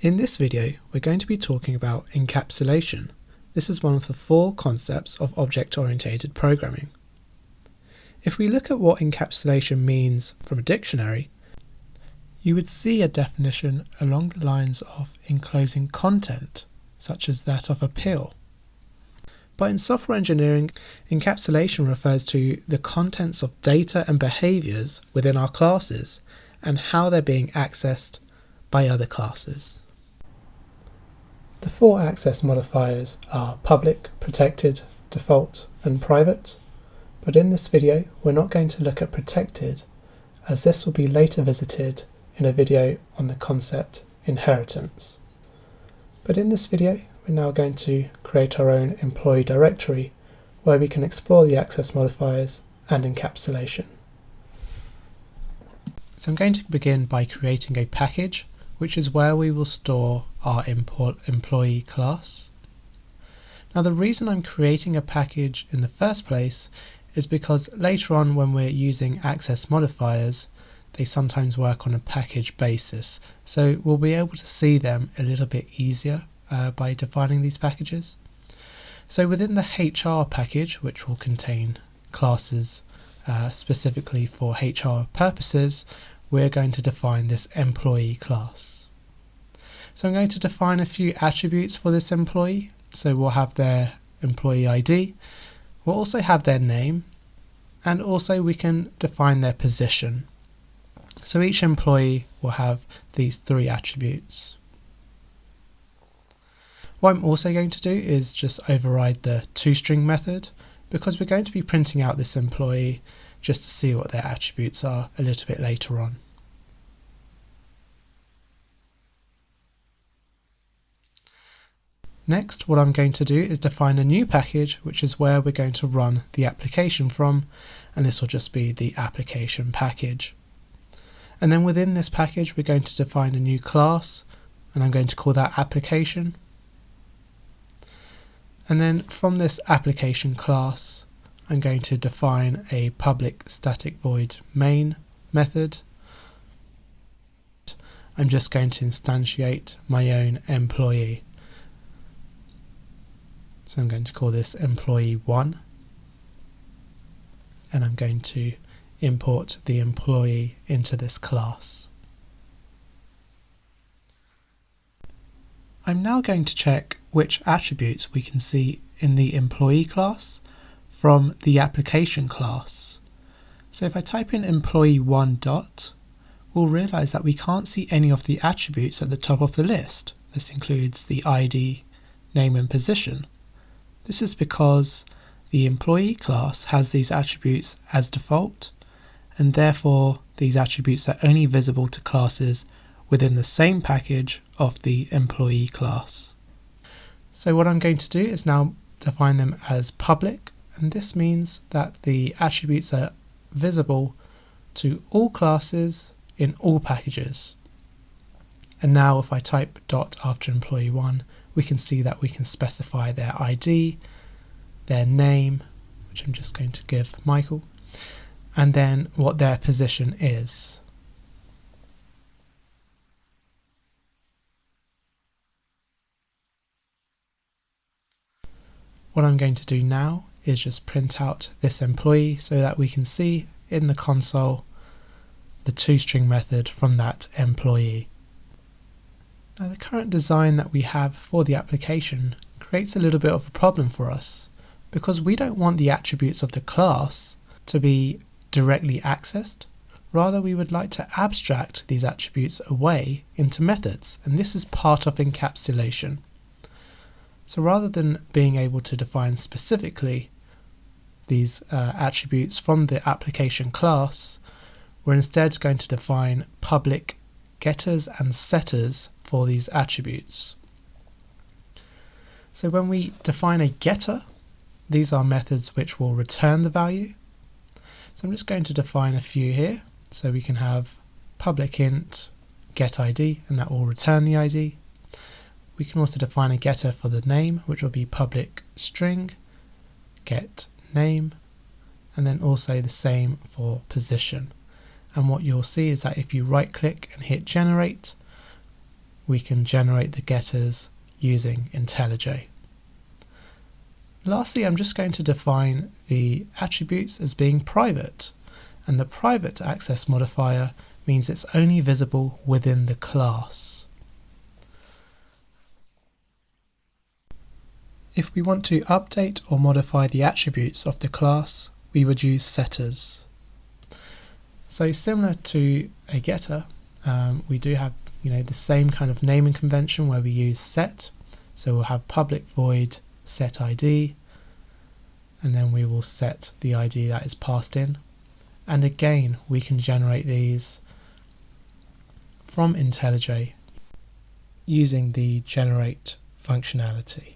In this video, we're going to be talking about encapsulation. This is one of the four concepts of object-orientated programming. If we look at what encapsulation means from a dictionary, you would see a definition along the lines of enclosing content, such as that of a pill. But in software engineering, encapsulation refers to the contents of data and behaviours within our classes and how they're being accessed by other classes. The four access modifiers are public, protected, default and private, but in this video we're not going to look at protected, as this will be later visited in a video on the concept inheritance. But in this video we're now going to create our own employee directory where we can explore the access modifiers and encapsulation. So I'm going to begin by creating a package, which is where we will store our employee class. Now the reason I'm creating a package in the first place is because later on when we're using access modifiers, they sometimes work on a package basis. So we'll be able to see them a little bit easier by defining these packages. So within the HR package, which will contain classes specifically for HR purposes, we're going to define this employee class. So I'm going to define a few attributes for this employee. So we'll have their employee ID, we'll also have their name, and also we can define their position. So each employee will have these three attributes. What I'm also going to do is just override the toString method, because we're going to be printing out this employee just to see what their attributes are a little bit later on. Next, what I'm going to do is define a new package, which is where we're going to run the application from, and this will just be the application package. And then within this package we're going to define a new class, and I'm going to call that application. And then from this application class I'm going to define a public static void main method. I'm just going to instantiate my own employee. So I'm going to call this employee1, and I'm going to import the employee into this class. I'm now going to check which attributes we can see in the employee class from the application class. So if I type in employee1 dot, we'll realize that we can't see any of the attributes at the top of the list. This includes the ID, name and position. This is because the employee class has these attributes as default, and therefore these attributes are only visible to classes within the same package of the employee class. So what I'm going to do is now define them as public, and this means that the attributes are visible to all classes in all packages. And now if I type dot after employee1, we can see that we can specify their ID, their name, which I'm just going to give Michael, and then what their position is. What I'm going to do now is just print out this employee so that we can see in the console the toString method from that employee. Now the current design that we have for the application creates a little bit of a problem for us, because we don't want the attributes of the class to be directly accessed. Rather, we would like to abstract these attributes away into methods, and this is part of encapsulation. So rather than being able to define specifically these attributes from the application class, we're instead going to define public getters and setters for these attributes. So when we define a getter, these are methods which will return the value. So I'm just going to define a few here. So we can have public int get ID, and that will return the ID. We can also define a getter for the name, which will be public string get name, and then also the same for position. And what you'll see is that if you right click and hit generate, we can generate the getters using IntelliJ. Lastly, I'm just going to define the attributes as being private, and the private access modifier means it's only visible within the class. If we want to update or modify the attributes of the class, we would use setters. So similar to a getter, we do have the same kind of naming convention where we use set. So we'll have public void set ID, and then we will set the ID that is passed in. And again, we can generate these from IntelliJ using the generate functionality.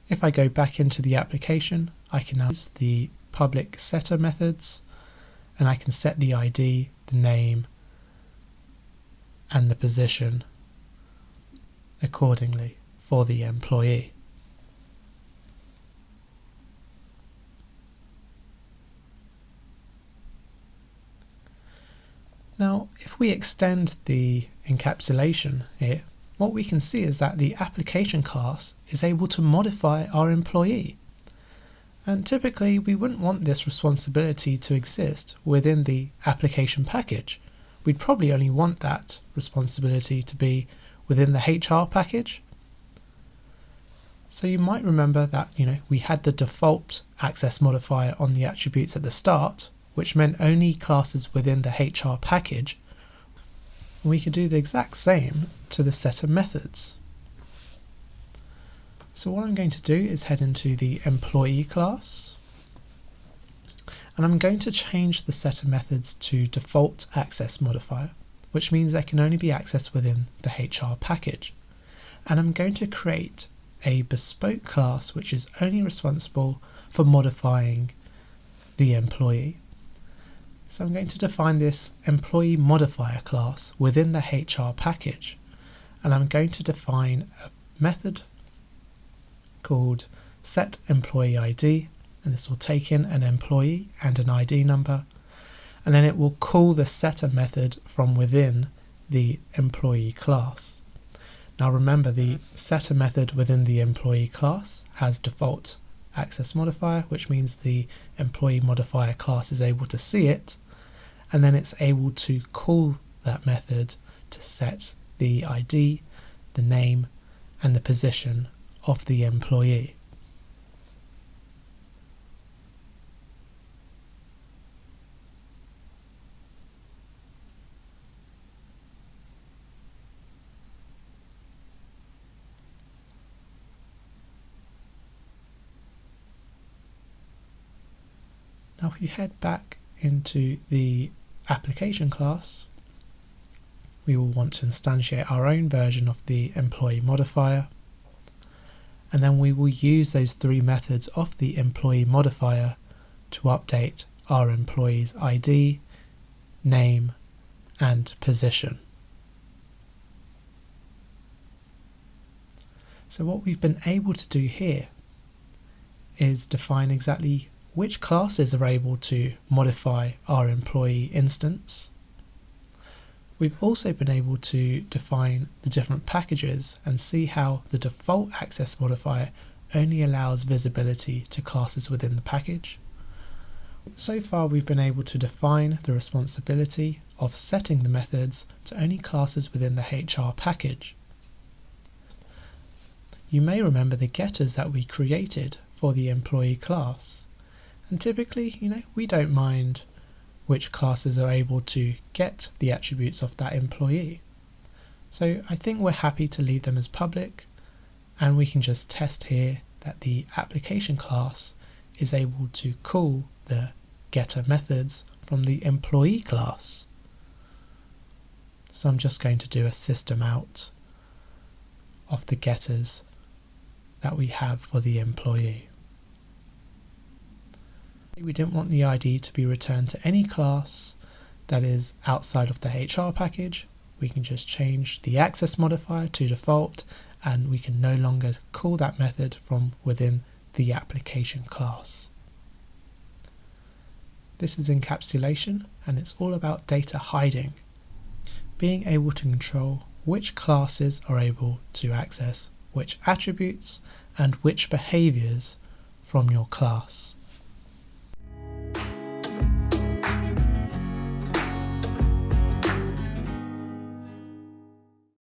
If I go back into the application, I can now use the public setter methods, and I can set the ID, the name, and the position accordingly for the employee. Now, if we extend the encapsulation here, what we can see is that the application class is able to modify our employee. And typically we wouldn't want this responsibility to exist within the application package. We'd probably only want that responsibility to be within the HR package. So you might remember that we had the default access modifier on the attributes at the start, which meant only classes within the HR package. We could do the exact same to the setter methods. So what I'm going to do is head into the employee class, and I'm going to change the setter methods to default access modifier, which means they can only be accessed within the HR package. And I'm going to create a bespoke class which is only responsible for modifying the employee. So I'm going to define this employee modifier class within the HR package, and I'm going to define a method called set employee ID, and this will take in an employee and an ID number, and then it will call the setter method from within the employee class. Now remember, the setter method within the employee class has default access modifier, which means the employee modifier class is able to see it, and then it's able to call that method to set the ID, the name, and the position of the employee. Now if you head back into the application class, we will want to instantiate our own version of the employee modifier, and then we will use those three methods of the employee modifier to update our employee's ID, name, and position. So what we've been able to do here is define exactly which classes are able to modify our employee instance. We've also been able to define the different packages and see how the default access modifier only allows visibility to classes within the package. So far we've been able to define the responsibility of setting the methods to only classes within the HR package. You may remember the getters that we created for the employee class. And typically, we don't mind which classes are able to get the attributes of that employee. So I think we're happy to leave them as public, and we can just test here that the application class is able to call the getter methods from the employee class. So I'm just going to do a system out of the getters that we have for the employee. We didn't want the ID to be returned to any class that is outside of the HR package. We can just change the access modifier to default, and we can no longer call that method from within the application class. This is encapsulation, and it's all about data hiding, being able to control which classes are able to access which attributes and which behaviours from your class.